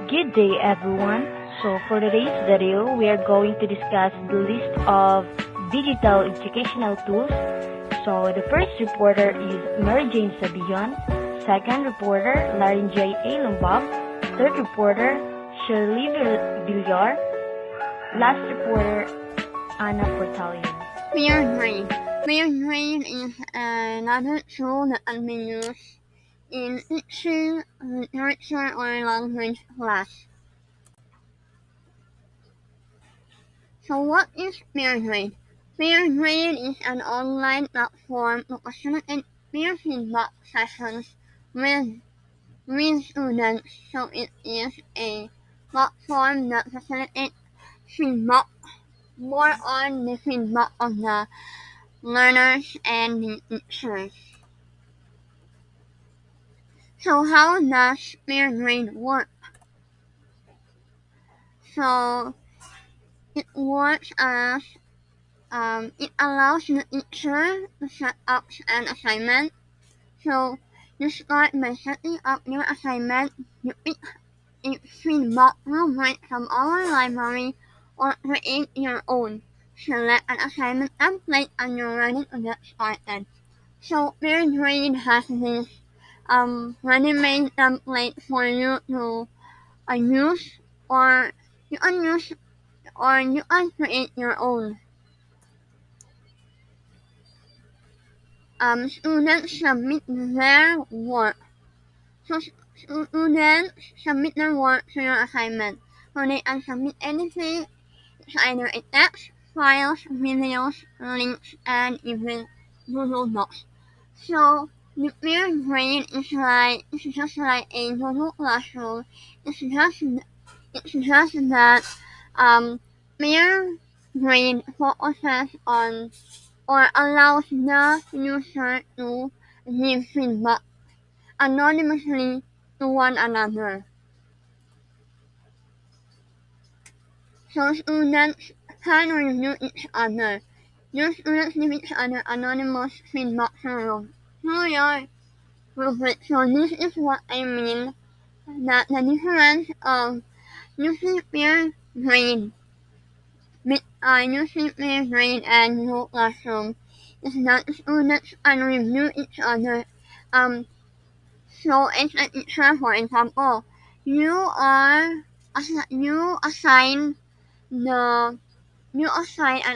Good day, everyone. So, for today's video, we are going to discuss the list of digital educational tools. So, the first reporter is Mary Jane Sabion, second reporter Larin J. A. Lumbab, third reporter Shirley Villar, last reporter Anna Portalian. Peer-to-peer is another tool that can be used in teaching literature or language class. So what is PeerGrade? PeerGrade is an online platform to facilitate peer feedback sessions with students. So it is a platform that facilitates feedback more on the feedback of the learners and the teachers. So how does PeerGrade work? So it works as it allows the teacher to set up an assignment. So you start by setting up your assignment. You pick a feedback rubric from our library or create your own. Select an assignment template and you're ready to get started. So PeerGrade has this ready-made template for you to use, or you can use, or you can create your own. Students submit their work. So students submit their work to your assignment. So they can submit anything. It's either a text, files, videos, links, and even Google Docs. So the PeerGrade is just like a Google Classroom. It's just that PeerGrade focuses on or allows the user to give feedback anonymously to one another. So students can review each other. Your students give each other anonymous feedback through your rubric. So this is what I mean, that the difference of using PeerGrade and Google Classroom is that students can review each other. So as a teacher, for example, you assign an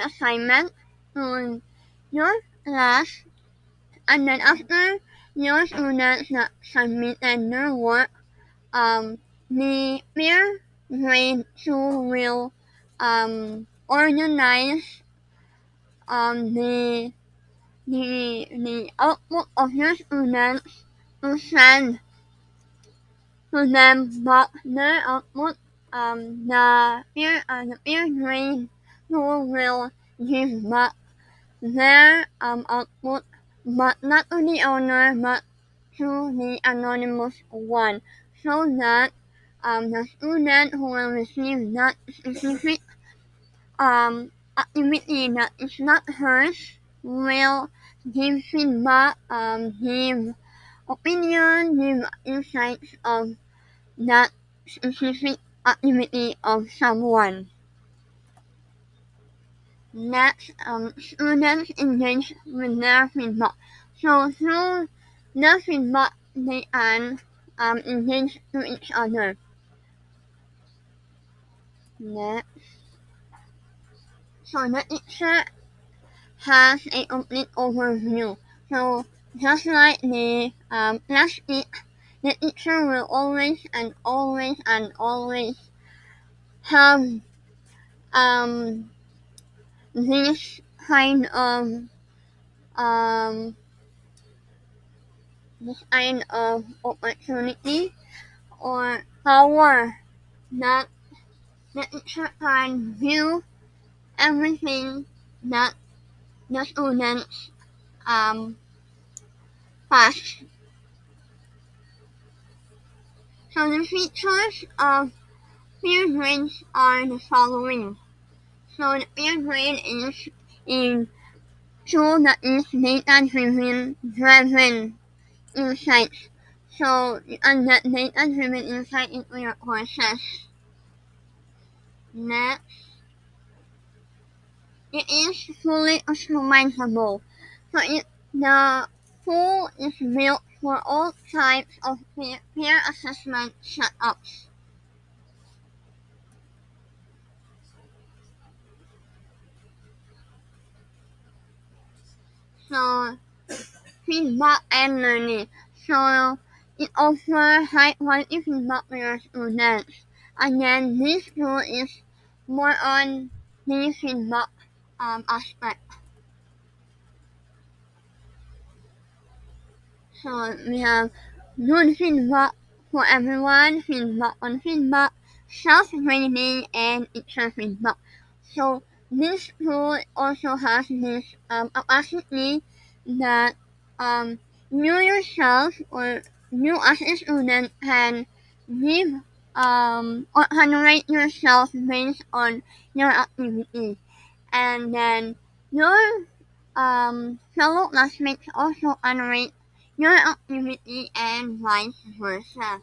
assignment to your class, and then after your students that submitted their work, the PeerGrade tool will organize the output of your students to send to them, but their output, the PeerGrade tool will give back their output, but not to the owner, but to the anonymous one, so that the student who will receive that specific activity that is not hers will give feedback, give opinion, give insights of that specific activity of someone. Next, students engage with their feedback. So through the feedback, they can engage to each other. Next, so the teacher has a complete overview. So just like the plastic, the teacher will always have this kind of opportunity or power that the teacher can view everything that the students pass. So the features of PeerGrade are the following. So the PeerGrade is a tool that is data-driven insights. so you can get data-driven insight into your courses. Next, it is fully customizable. The tool is built for all types of peer assessment setups. So, feedback and learning. So, it offers high quality feedback to your students. Again, this tool is more on the feedback aspect. So we have good feedback for everyone, feedback on feedback, self-grading, and teacher feedback. So this tool also has this capacity that you yourself or you as a student can give or can rate yourself based on your activity, and then your fellow classmates also can rate your activity and vice versa.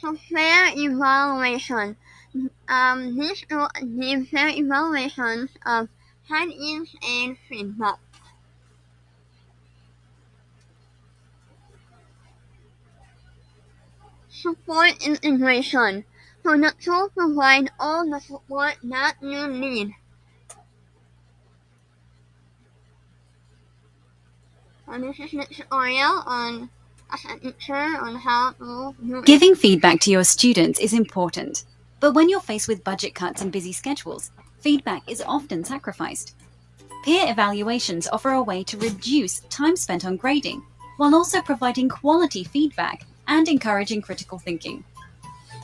So fair evaluation. This will give fair evaluations of hand-ins and feedback. Support integration. So the tool provides all the support that you need. So this is the tutorial on as a teacher on how to do it. Giving feedback to your students is important, but when you're faced with budget cuts and busy schedules, feedback is often sacrificed. Peer evaluations offer a way to reduce time spent on grading, while also providing quality feedback and encouraging critical thinking.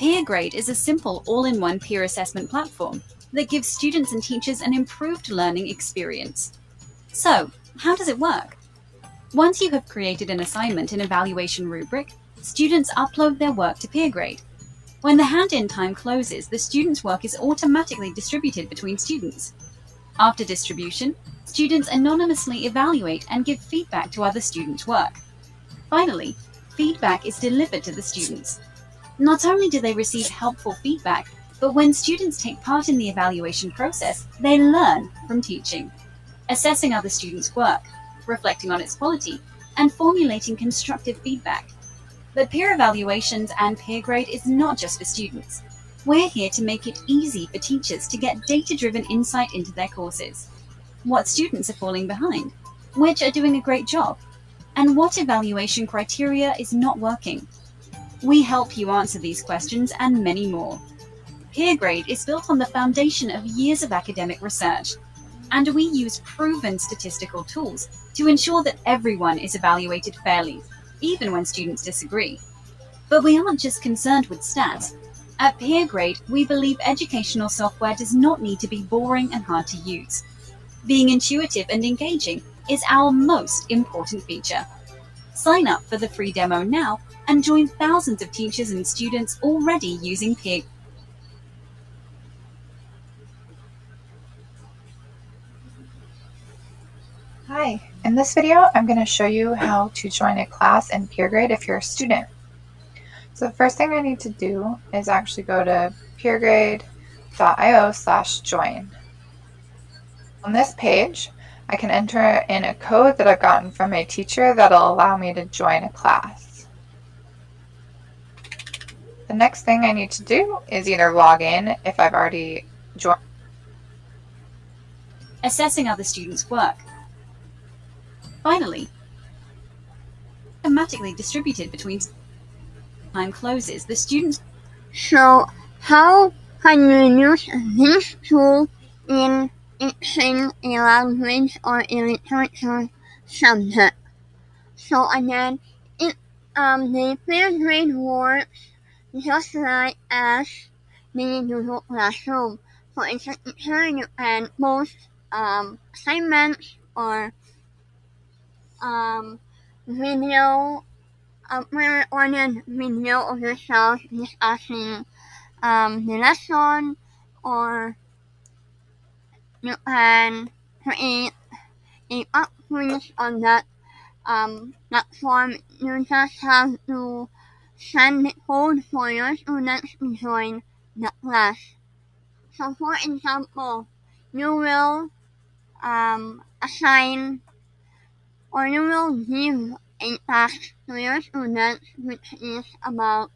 PeerGrade is a simple all-in-one peer assessment platform that gives students and teachers an improved learning experience. So, how does it work? Once you have created an assignment and evaluation rubric, students upload their work to PeerGrade. When the hand-in time closes, the students' work is automatically distributed between students. After distribution, students anonymously evaluate and give feedback to other students' work. Finally, feedback is delivered to the students. Not only do they receive helpful feedback, but when students take part in the evaluation process, they learn from teaching, assessing other students' work, reflecting on its quality, and formulating constructive feedback. But peer evaluations and PeerGrade is not just for students. We're here to make it easy for teachers to get data-driven insight into their courses. What students are falling behind, which are doing a great job, and what evaluation criteria is not working. We help you answer these questions and many more. PeerGrade is built on the foundation of years of academic research, and we use proven statistical tools to ensure that everyone is evaluated fairly, even when students disagree. But we aren't just concerned with stats. At PeerGrade, we believe educational software does not need to be boring and hard to use. Being intuitive and engaging is our most important feature. Sign up for the free demo now and join thousands of teachers and students already using PeerGrade. Hi, in this video I'm going to show you how to join a class in PeerGrade if you're a student. So the first thing I need to do is actually go to peergrade.io/join. On this page, I can enter in a code that I've gotten from a teacher that'll allow me to join a class. The next thing I need to do is either log in if I've already joined. Assessing other students' work. Finally, automatically distributed between time closes, the students. So how can you use this tool in teaching a language or a literature subject? So again, the PeerGrade works just like as the Google Classroom. So it's a teacher, you can post assignments or video, recorded video of yourself discussing the lesson, or you can create a quiz on that platform, you just have to send the code for your students to join the class. So for example, you will assign or you will give a task to your students which is about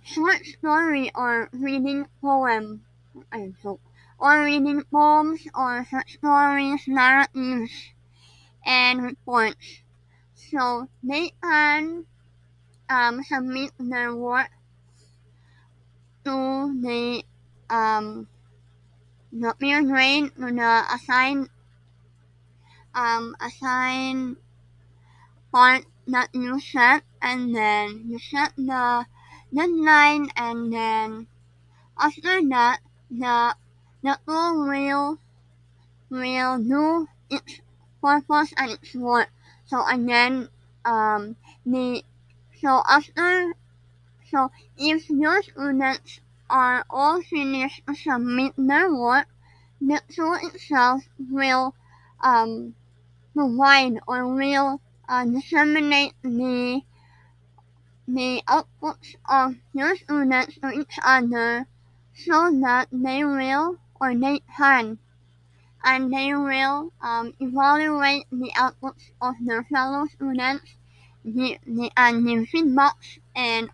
short story or reading poem or reading poems or short stories, narratives, and reports. So they can submit their work to the peer grade to the assigned part that you set, and then you set the deadline, and then after that the tool will do its purpose and its work. So again, the so after so if your students are all finished to submit their work, the tool itself will provide or will disseminate the outputs of your students to each other so that they will or they can and they will evaluate the outputs of their fellow students and give feedbacks and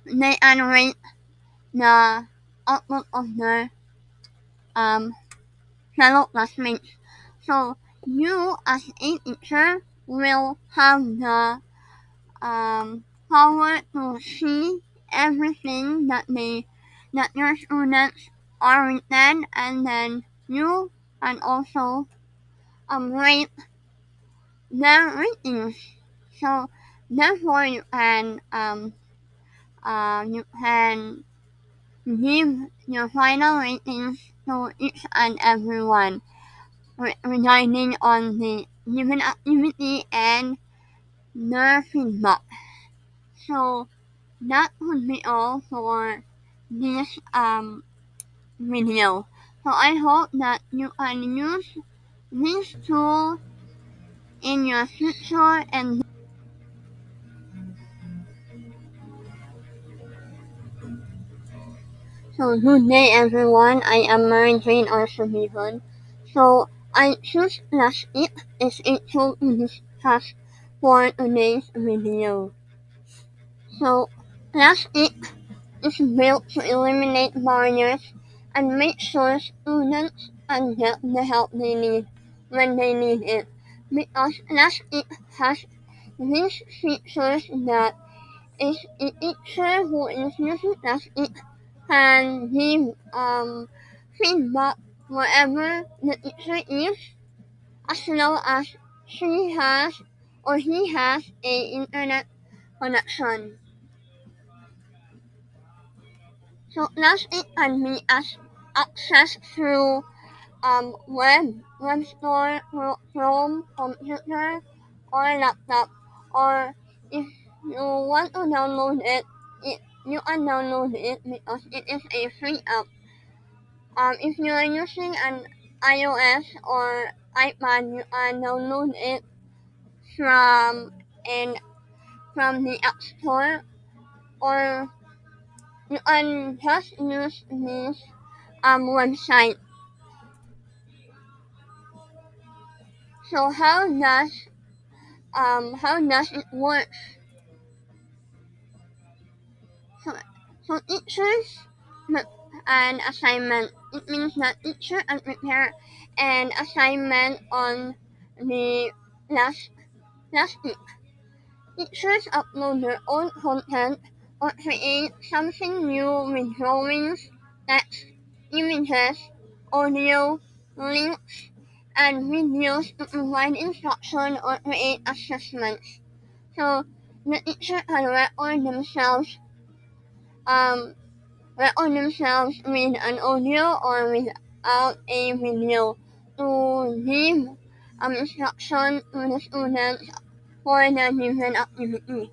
they can rate the output of their fellow classmates. So you as a teacher will have the power to see everything that your students are written, and then you can also rate their ratings. So therefore you can give your final ratings to each and everyone regarding on the given activity and their feedback. So that would be all for this video. So I hope that you can use this tool in your future. And so good day everyone, I am Mary Jane Arsabihan. So I choose Last It as a tool to discuss for today's video. So Last It is built to eliminate barriers and make sure students can get the help they need when they need it. Because Last It has these features that is a teacher who is using Last It can give feedback wherever the teacher is, as long as she has or he has a internet connection. So Last It can be accessed through web store, Chrome, computer, or laptop. Or if you want to download it, you can download it because it is a free app. If you are using an iOS or iPad, you can download it from the App Store, or you can just use this website. So how does it work? So teachers an assignment. It means that teacher can prepare an assignment on the last week. Teachers upload their own content or create something new with drawings, text, images, audio, links, and videos to provide instruction or create assessments. So the teacher can record themselves with an audio or without a video to give instruction to the students for the given activity.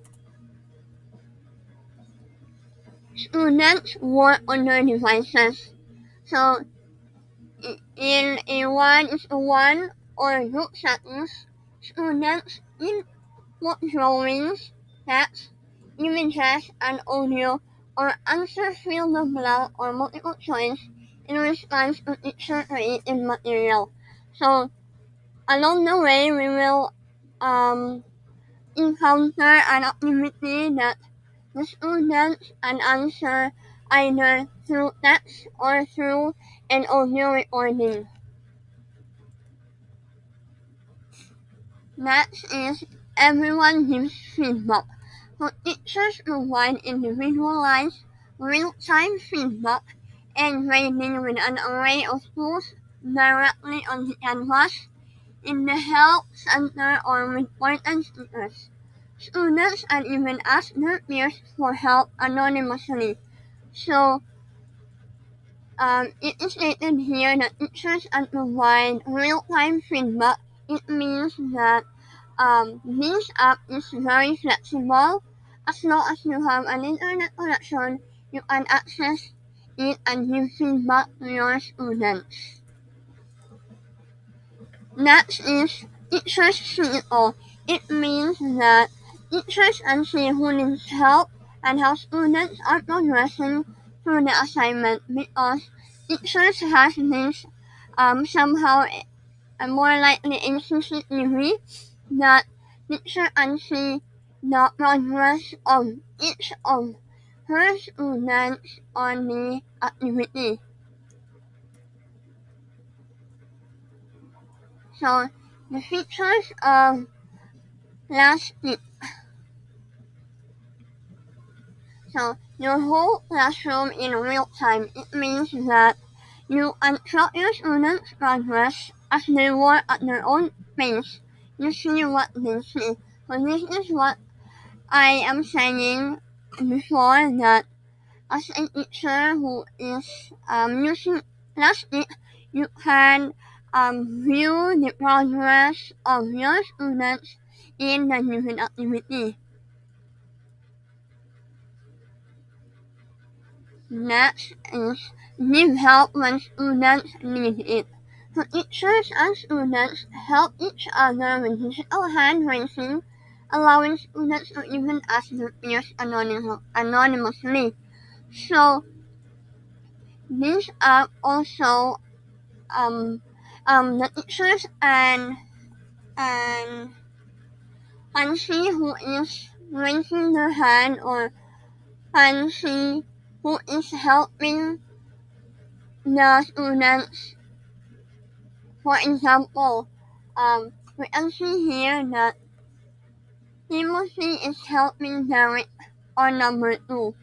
Students work on their devices. So in A1 is 1 or group settings, students input drawings, text, images, and audio, or answer fill-the-blank or multiple choice in response to teacher creative material. So along the way, we will encounter an activity that the students can answer either through text or through an audio recording. Next is everyone gives feedback. So teachers provide individualized, real-time feedback and grading with an array of tools directly on the canvas, in the help center, or with pointed stickers. Students can even ask their peers for help anonymously. So it is stated here that teachers can provide real-time feedback. It means that this app is very flexible. As long as you have an internet connection, you can access it and give feedback to your students. Next is teachers see it all. It means that teachers can see who needs help and how students are progressing through the assignment, because teachers have this somehow more likely in CCTV that teacher can see the progress of each of her students on the activity. So the features of Last Tip. So your whole classroom in real time. It means that you can track your students' progress as they work at their own pace. You see what they see. So this is what I am saying before, that as a teacher who is using Last Tip, you can view the progress of your students in the given activity. Next is give help when students need it. So teachers and students help each other with digital hand raising, allowing students to even ask their peers anonymously. So this app also the teachers and see who is raising their hand, or can see who is helping the students. For example, we can see here that Timothy is helping Derek on number 2.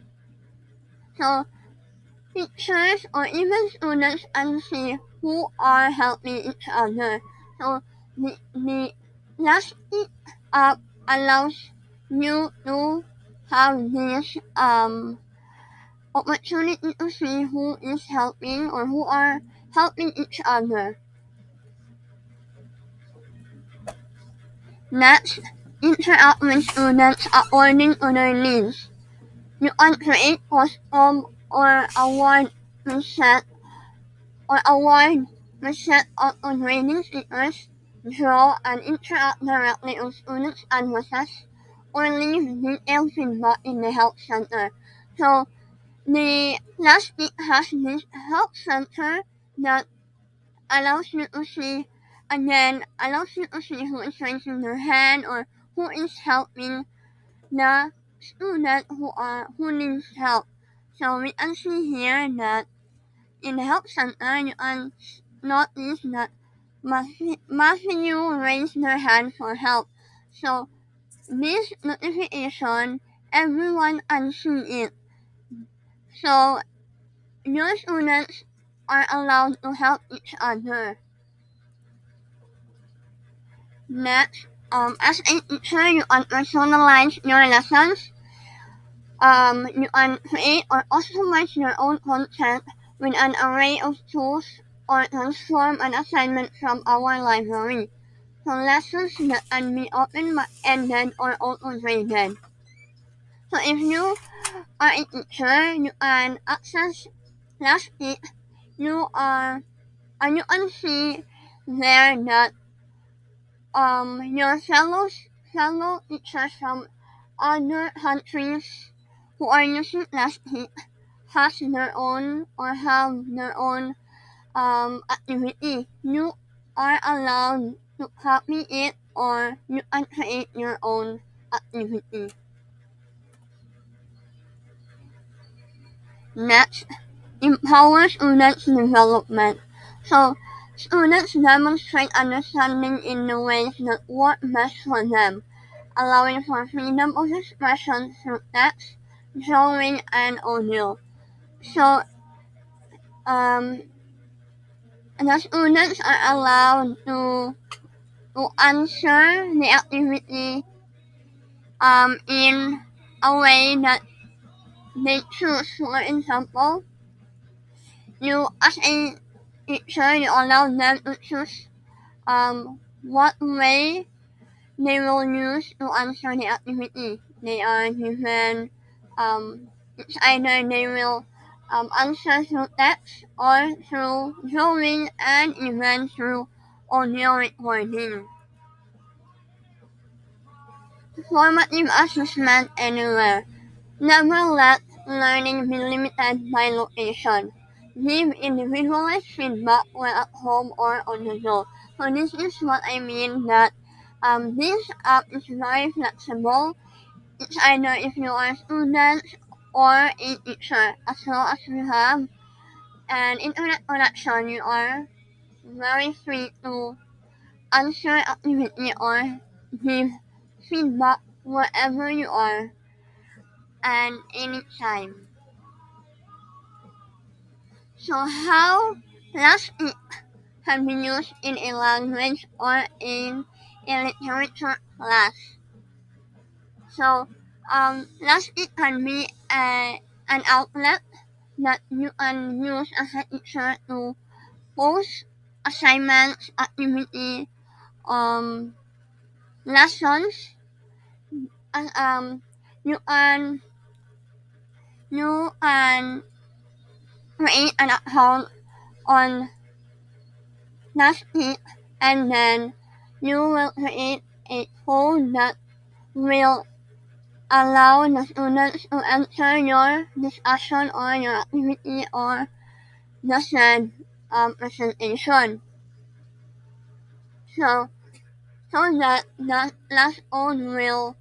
So teachers or even students can see who are helping each other. So the Last Tip app allows you to have this opportunity to see who is helping or who are helping each other. Next, interact with students according to their needs. You can create custom or award preset on grading stickers, draw and interact directly on students' canvases, or leave detailed feedback in the help center. So the Last Tip has this help center that allows you to see who is raising their hand or who is helping the student who needs help. So we can see here that in the help center you can notice that Matthew raised their hand for help. So this notification, everyone can see it. So your students are allowed to help each other. Next, as a teacher, you can personalize your lessons. You can create or customize your own content with an array of tools, or transform an assignment from our library. So lessons that can be open-ended or auto-graded. So if you are a teacher, you can access Last Tip. You can see there that your fellow teachers from other countries who are using last heat has their own or have their own activity. You are allowed to copy it or you can create your own activity. Next, empower students' development. So, students demonstrate understanding in the ways that work best for them, allowing for freedom of expression through text, drawing, and audio. So, the students are allowed to answer the activity in a way that they choose. For example, you as a teacher, you allow them to choose what way they will use to answer the activity. They are given it's either they will answer through text or through drawing and even through audio recording. Formative assessment anywhere. Never let learning be limited by location. Give individualized feedback when at home or on the go. So this is what I mean that this app is very flexible. It's either if you are a student or a teacher. As long as you have an internet connection, you are very free to answer activity or give feedback wherever you are and anytime. So how last it can be used in a language or in a literature class. So last it can be an outlet that you can use as a teacher to post assignments, activity, lessons. You can create an account on Lastgeek and then you will create a code that will allow the students to enter your discussion or your activity or the said presentation. So that the last code will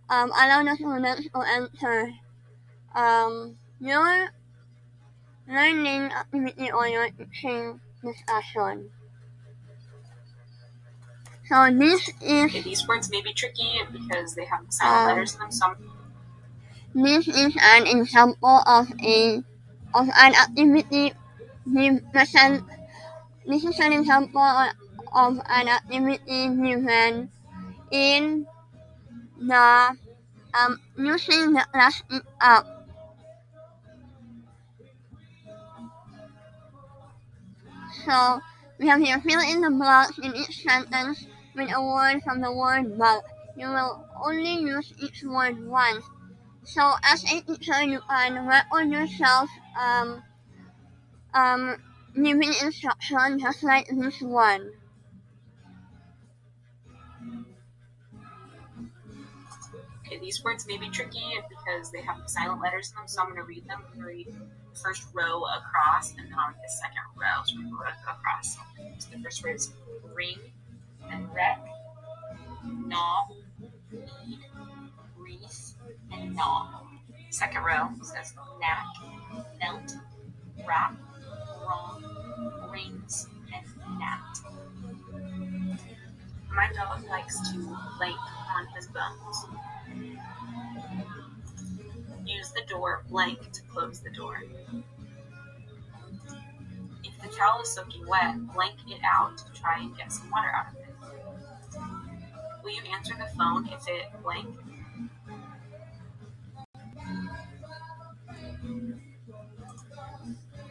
allow the students to enter your learning activity or your teaching discussion. So this is These words may be tricky because they have silent letters in them. This is an example of an activity present. This is an example of an activity given in the using the Lastgeek app. So we have here fill in the blanks in each sentence with a word from the word bulk. You will only use each word once. So as a teacher, you can record yourself giving instruction just like this one. Okay, these words may be tricky because they have silent letters in them, so I'm going to read them. I'm going to read the first row across and then on the second row. So we're going to go across. So the first word is ring and wreck, knob, bead, wreath, and knob. Second row says knack, melt, wrap, wrong, rings, and gnat. My dog likes to blank on his bones. Use the door blank to close the door. If the towel is soaking wet, blank it out to try and get some water out of it. Will you answer the phone if it blank?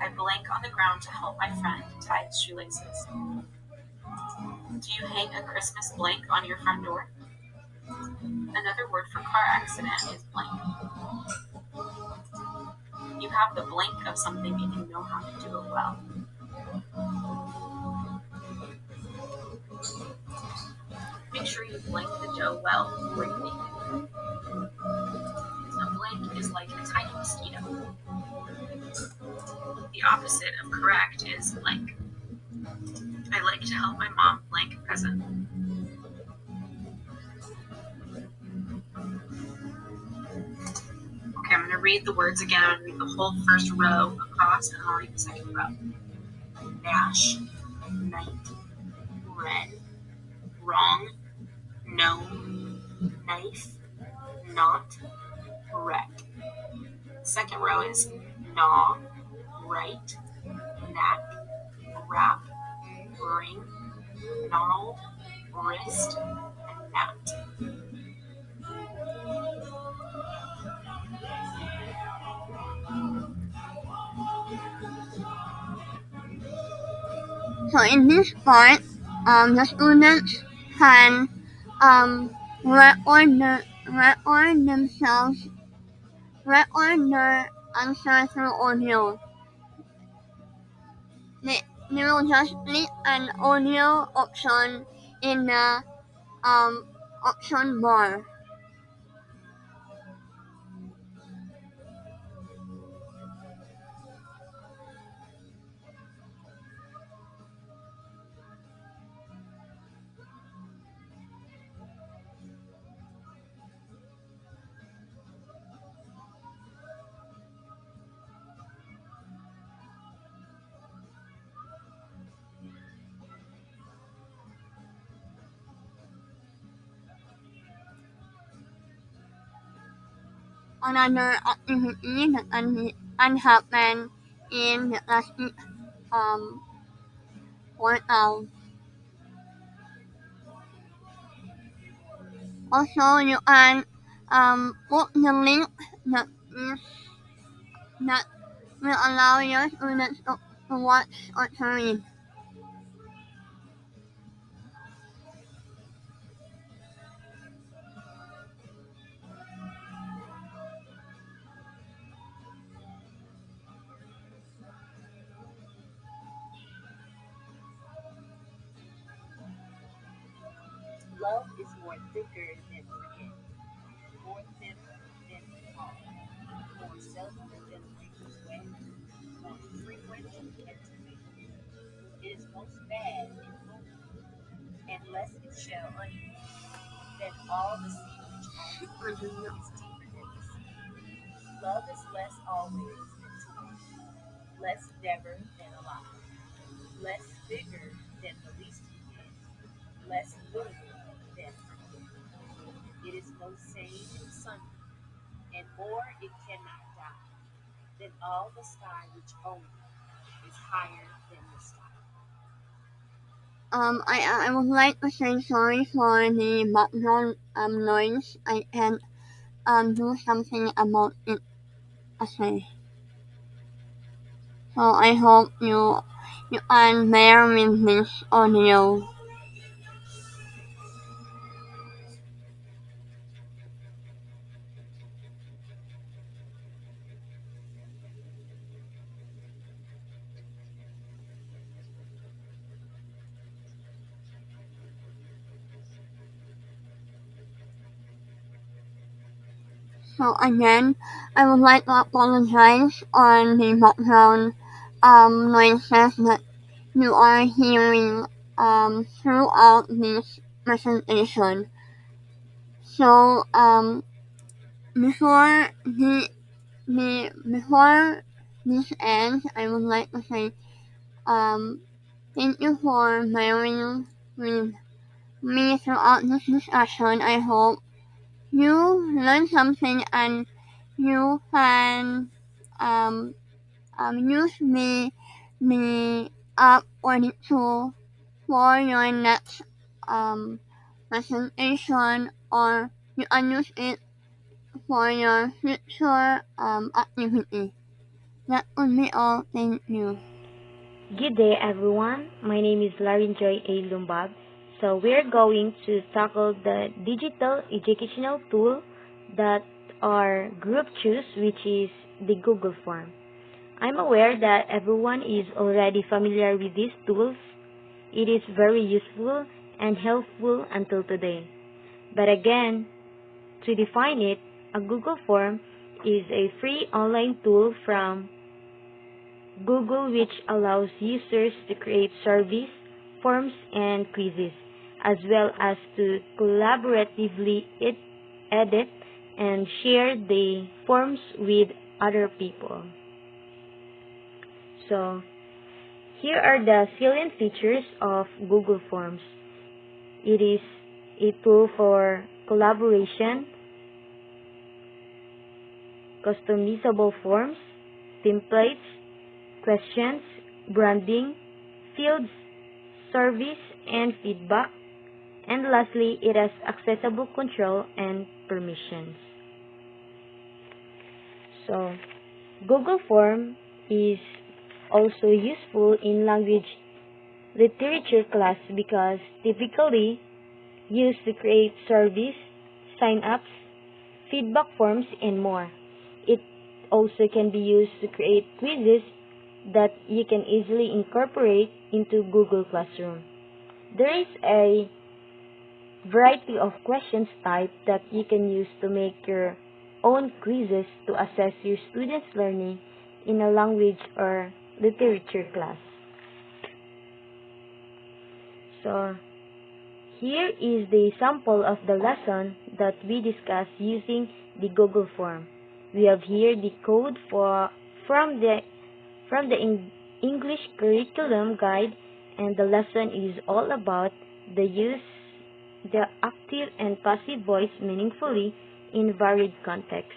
I blank on the ground to help my friend tie his shoelaces. Do you hang a Christmas blank on your front door? Another word for car accident is blank. You have the blank of something and you know how to do it well. sure you blank the dough well before you bake it. A blank is like a tiny mosquito. The opposite of correct is blank. I like to help my mom blank a present. Okay, I'm going to read the words again. I'm going to read the whole first row across, and I'll read the second row. Dash, night, red, wrong, no, knife, not, correct. Second row is gnaw, right, knack, wrap, ring, gnarled, wrist, and gnat. So in this part, the students can record themselves, record their answer through audio. They will just click an audio option in the option bar. Another activity that can happen in the class is workout. Also, you can put the link that will allow your students to watch or to read. Love is more thicker than forget, more thin than fall, more seldom than rain sweat, more frequent than tomato. It is most bad in hope, and less it shall undo, than all the sea which only is deeper than the sea. Love is less always than two, less never than alive, less bigger than the least begin, less little than forget. It is most sane and sunny, and more it cannot die, than all the sky which only is higher than the sky. I would like to say sorry for the background noise. I can do something about it as well. So I hope you can bear with this audio. So again, I would like to apologize on the background noises that you are hearing throughout this presentation. So before this ends, I would like to say thank you for bearing with me throughout this discussion. I hope you learned something and you can use the app or the tool for your next presentation, or you can use it for your future activity. That would be all. Thank you. Good day, everyone. My name is Larin Joy A. Lumbab. So we're going to tackle the digital educational tool that our group choose, which is the Google Form. I'm aware that everyone is already familiar with these tools. It is very useful and helpful until today. But again, to define it, a Google Form is a free online tool from Google which allows users to create surveys, forms, and quizzes, as well as to collaboratively edit and share the forms with other people. So, here are the salient features of Google Forms. It is a tool for collaboration, customizable forms, templates, questions, branding, fields, surveys, and feedback. And lastly, it has accessible control and permissions. So, Google Form is also useful in language literature class because typically used to create surveys, sign-ups, feedback forms, and more. It also can be used to create quizzes that you can easily incorporate into Google Classroom. There is a variety of questions type that you can use to make your own quizzes to assess your students' learning in a language or literature class. So, here is the sample of the lesson that we discussed using the Google Form. We have here the code from the English curriculum guide, and the lesson is all about the active and passive voice meaningfully in varied contexts.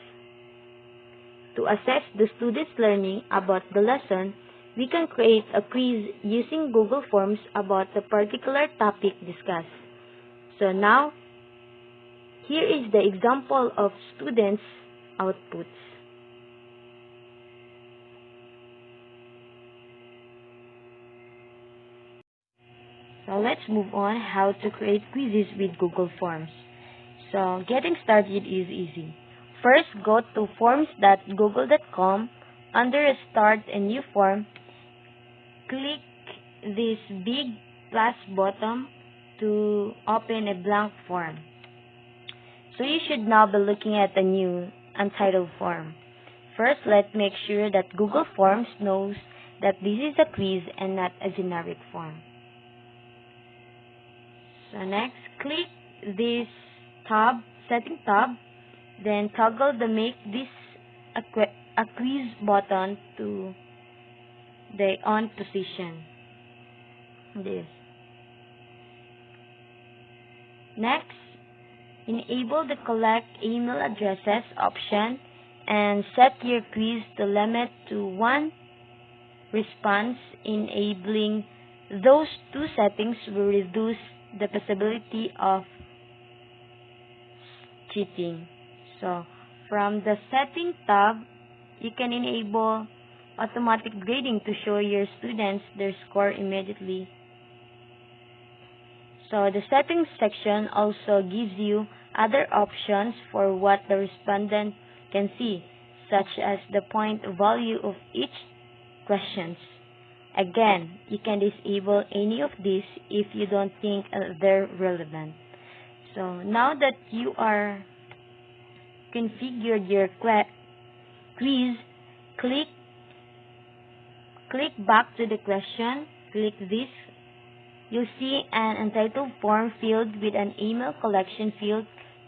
To assess the student's learning about the lesson, we can create a quiz using Google Forms about the particular topic discussed. So now, here is the example of students' outputs. So let's move on how to create quizzes with Google Forms. So getting started is easy. First, go to forms.google.com. Under Start a New Form, click this big plus button to open a blank form. So you should now be looking at a new untitled form. First, let's make sure that Google Forms knows that this is a quiz and not a generic form. So next, click this setting tab, then toggle the make this a quiz button to the on position. This. Next, enable the collect email addresses option and set your quiz to limit to one response. Enabling those two settings will reduce the possibility of cheating. So, from the setting tab, you can enable automatic grading to show your students their score immediately. So, the settings section also gives you other options for what the respondent can see, such as the point value of each questions. Again, you can disable any of these if you don't think they're relevant. So now that you are configured your quiz, click back to the question, click this. You'll see an untitled form field with an email collection field.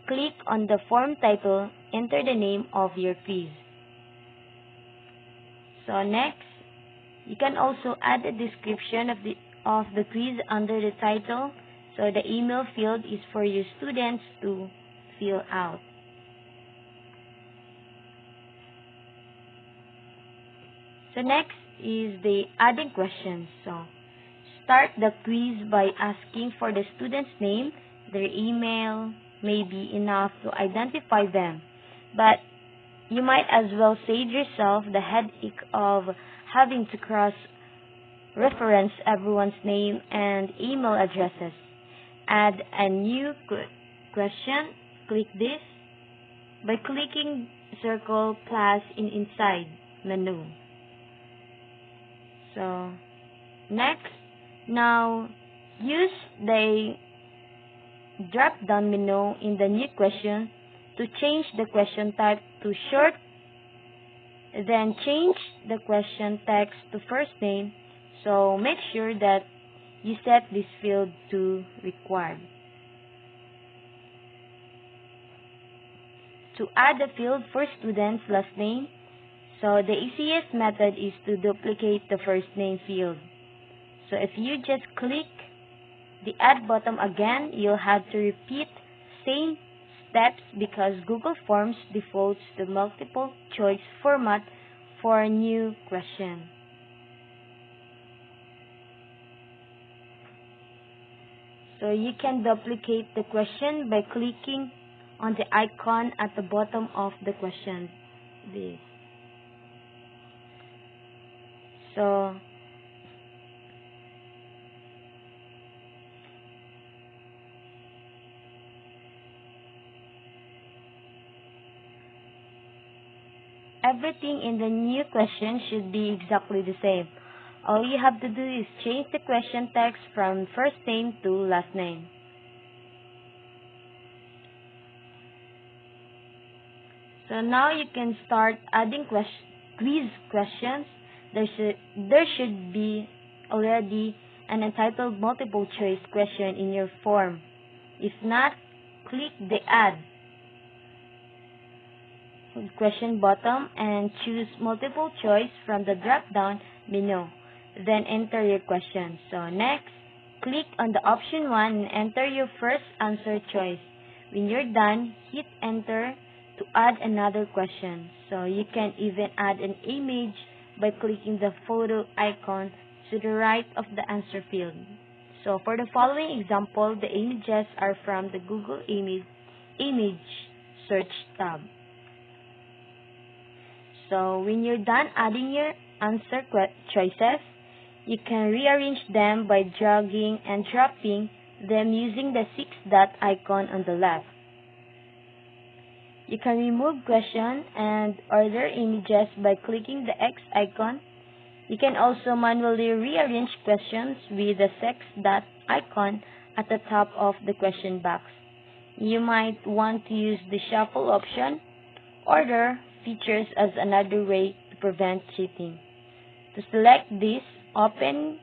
Click on the form title, enter the name of your quiz. So next, you can also add a description of the quiz under the title, so the email field is for your students to fill out. So next is the adding questions. So start the quiz by asking for the student's name. Their email may be enough to identify them, but you might as well save yourself the headache of having to cross-reference everyone's name and email addresses. Add a new question. Click this by clicking circle plus inside menu. So next, now use the drop-down menu in the new question to change the question type to short, then change the question text to first name. So make sure that you set this field to required. To add a field for student's last name, so the easiest method is to duplicate the first name field. So if you just click the add button again, you'll have to repeat same steps because Google Forms defaults to multiple choice format for a new question. So you can duplicate the question by clicking on the icon at the bottom of the question. This. So everything in the new question should be exactly the same. All you have to do is change the question text from first name to last name. So now you can start adding quiz questions. There should be already an entitled multiple choice question in your form. If not, click the add question button and choose multiple choice from the drop-down menu. Then enter your question. So next, click on the option 1 and enter your first answer choice. When you're done, hit enter to add another question. So you can even add an image by clicking the photo icon to the right of the answer field. So for the following example, the images are from the Google image search tab. So when you're done adding your answer choices, you can rearrange them by dragging and dropping them using the 6-dot icon on the left. You can remove question and order images by clicking the X icon. You can also manually rearrange questions with the 6-dot icon at the top of the question box. You might want to use the shuffle option, order features as another way to prevent cheating. To select this option,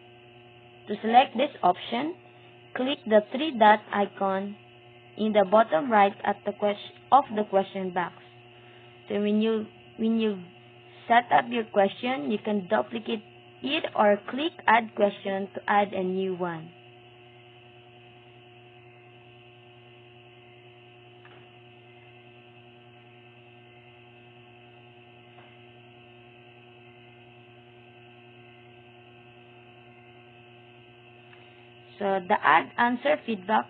click the 3-dot icon in the bottom right at the of the question box. So when you set up your question, you can duplicate it or click add question to add a new one. So the add answer feedback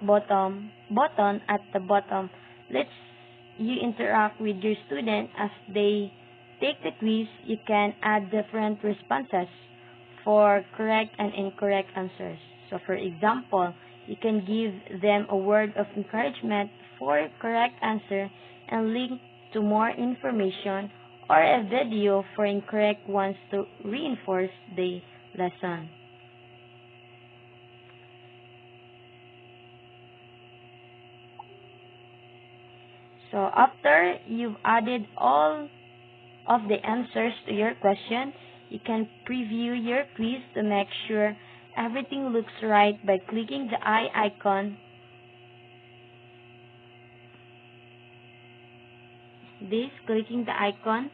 button at the bottom lets you interact with your student as they take the quiz. You can add different responses for correct and incorrect answers. So for example, you can give them a word of encouragement for correct answer and link to more information or a video for incorrect ones to reinforce the lesson. So after you've added all of the answers to your question, you can preview your quiz to make sure everything looks right by clicking the eye icon. Clicking the icon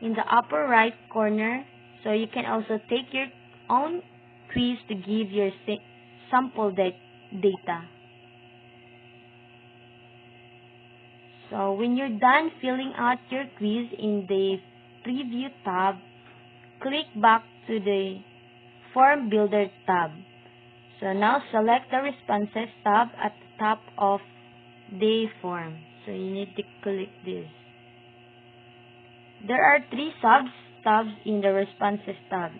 in the upper right corner. So you can also take your own quiz to give your sample data. So when you're done filling out your quiz in the Preview tab, click back to the Form Builder tab. So now select the Responses tab at the top of the form. So you need to click this. There are 3 tabs in the Responses tab.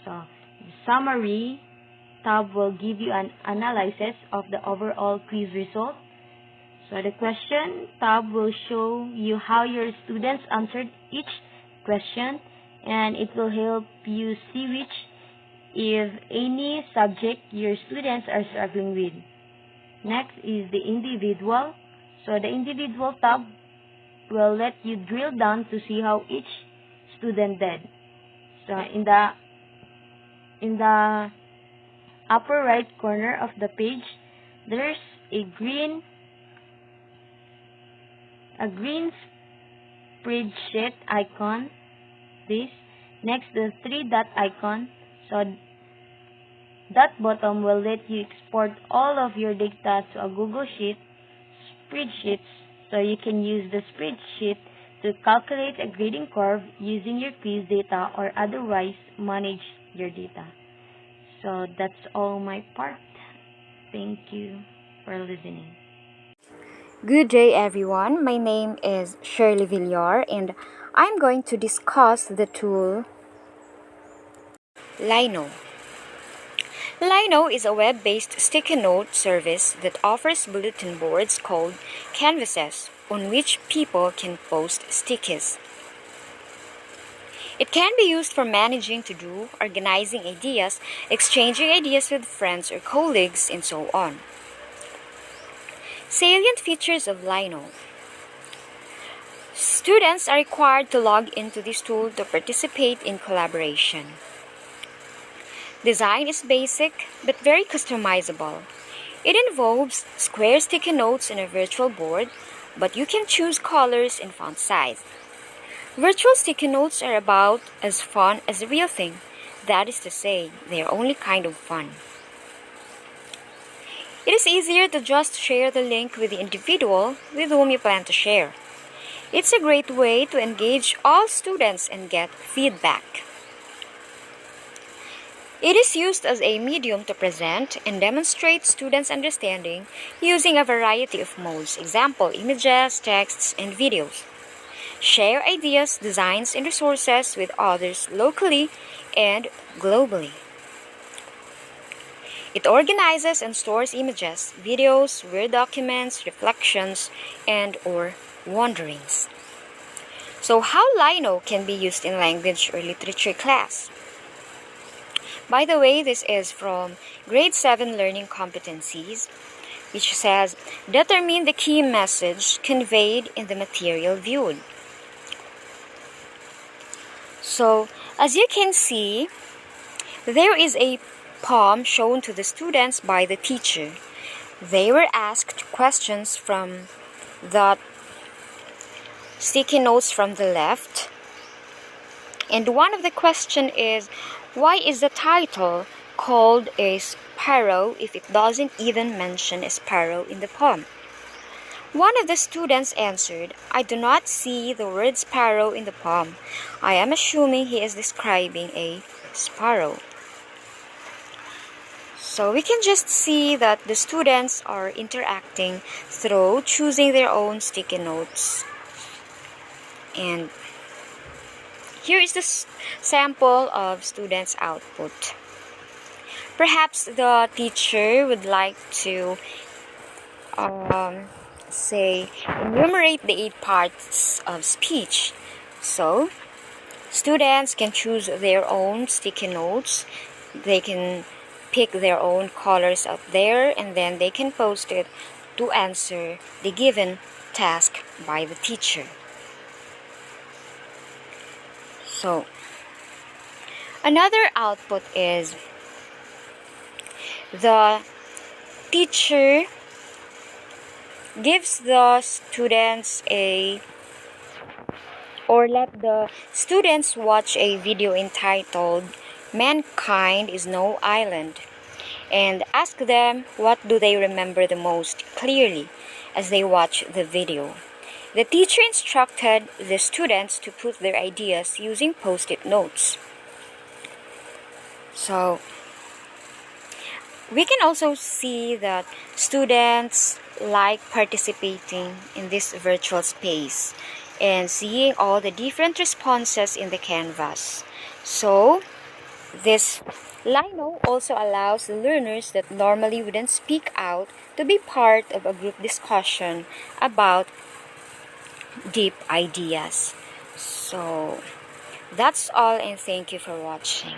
So the Summary tab will give you an analysis of the overall quiz result. So the Question tab will show you how your students answered each question, and it will help you see if any subject your students are struggling with. Next is the individual. So the individual tab will let you drill down to see how each student did. So in the upper right corner of the page, there's a green spreadsheet icon. This next the three dot icon. So that bottom will let you export all of your data to a Google Sheet spreadsheet, so you can use the spreadsheet to calculate a grading curve using your quiz data or otherwise manage your data. So that's all my part. Thank you for listening. Good day, everyone. My name is Shirley Villar, and I'm going to discuss the tool Lino. Lino is a web-based sticky note service that offers bulletin boards called canvases on which people can post stickies. It can be used for managing to-do, organizing ideas, exchanging ideas with friends or colleagues, and so on. Salient features of Lino. Students are required to log into this tool to participate in collaboration. Design is basic but very customizable. It involves square sticky notes in a virtual board, but you can choose colors and font size. Virtual sticky notes are about as fun as the real thing. That is to say, they are only kind of fun. It is easier to just share the link with the individual with whom you plan to share. It's a great way to engage all students and get feedback. It is used as a medium to present and demonstrate students' understanding using a variety of modes, example, images, texts, and videos. Share ideas, designs, and resources with others locally and globally. It organizes and stores images, videos, Word documents, reflections, and/or wanderings. So how Lino can be used in language or literature class? By the way, this is from Grade 7 Learning Competencies, which says, determine the key message conveyed in the material viewed. So, as you can see, there is a poem shown to the students by the teacher. They were asked questions from the sticky notes from the left. And one of the question is, why is the title called a sparrow if it doesn't even mention a sparrow in the poem? One of the students answered, I do not see the word sparrow in the poem. I am assuming he is describing a sparrow. So we can just see that the students are interacting through choosing their own sticky notes. And here is the sample of students' output. Perhaps the teacher would like to enumerate the 8 parts of speech. So, students can choose their own sticky notes. They can pick their own colors out there, and then they can post it to answer the given task by the teacher. So, another output is the teacher gives the students let the students watch a video entitled Mankind is No Island and ask them what do they remember the most clearly as they watch the video. The teacher instructed the students to put their ideas using post-it notes. So, we can also see that students like participating in this virtual space and seeing all the different responses in the canvas. So, this Lino also allows the learners that normally wouldn't speak out to be part of a group discussion about deep ideas. So, that's all, and thank you for watching.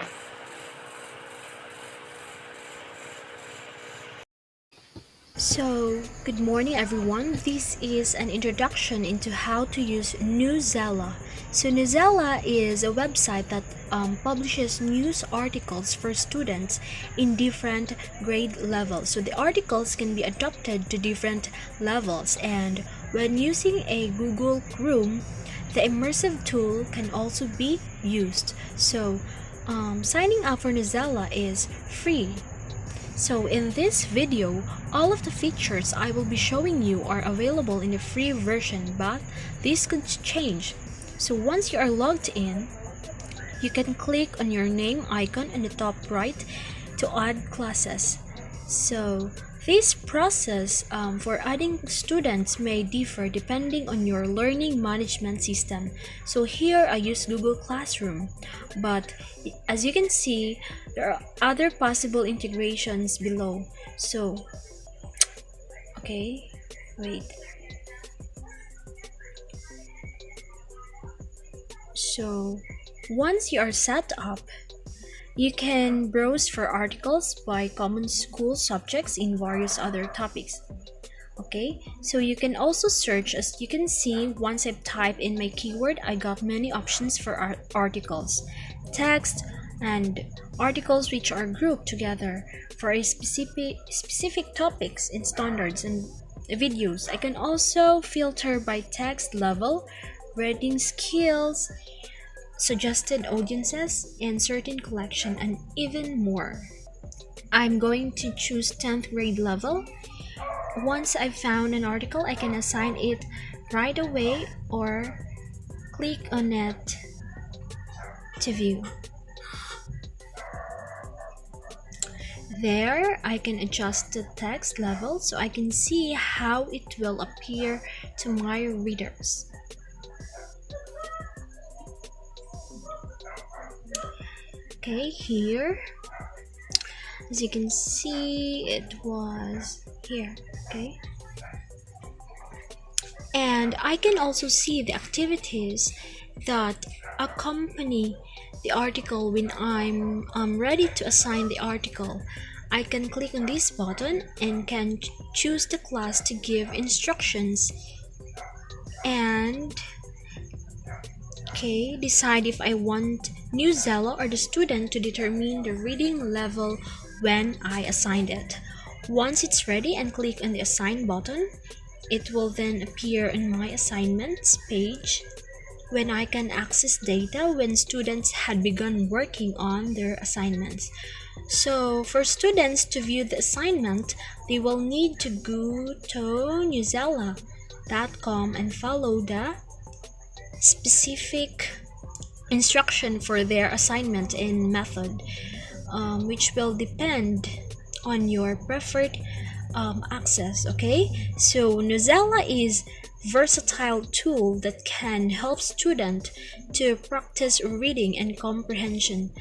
So, good morning everyone. This is an introduction into how to use Newsela. So, Newsela is a website that publishes news articles for students in different grade levels. So, the articles can be adapted to different levels, and when using a Google Chrome, the immersive tool can also be used. So, signing up for Newsela is free. So in this video, all of the features I will be showing you are available in the free version, but this could change. So once you are logged in, you can click on your name icon in the top right to add classes. So this process for adding students may differ depending on your learning management system. So here I use Google Classroom, but as you can see, there are other possible integrations below. So, okay, wait. So, once you are set up, you can browse for articles by common school subjects in various other topics. Okay, so you can also search. As you can see, once I've typed in my keyword, I got many options for articles, text, and articles which are grouped together for a specific topics and standards and videos. I can also filter by text level, reading skills, suggested audiences, and certain collection, and even more. I'm going to choose 10th grade level. Once I've found an article, I can assign it right away or click on it to view. There, I can adjust the text level so I can see how it will appear to my readers. Okay, here, as you can see, it was here. Okay, and I can also see the activities that accompany the article. When I'm ready to assign the article, I can click on this button and can choose the class to give instructions and decide if I want Newsela or the student to determine the reading level when I assigned it. Once it's ready and click on the assign button, it will then appear in my assignments page when I can access data when students had begun working on their assignments. So for students to view the assignment, they will need to go to newsela.com and follow the specific instruction for their assignment and method, which will depend on your preferred access. Okay, so Newsela is versatile tool that can help students to practice reading and comprehension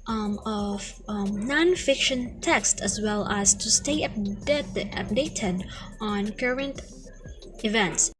of non-fiction text, as well as to stay updated on current events.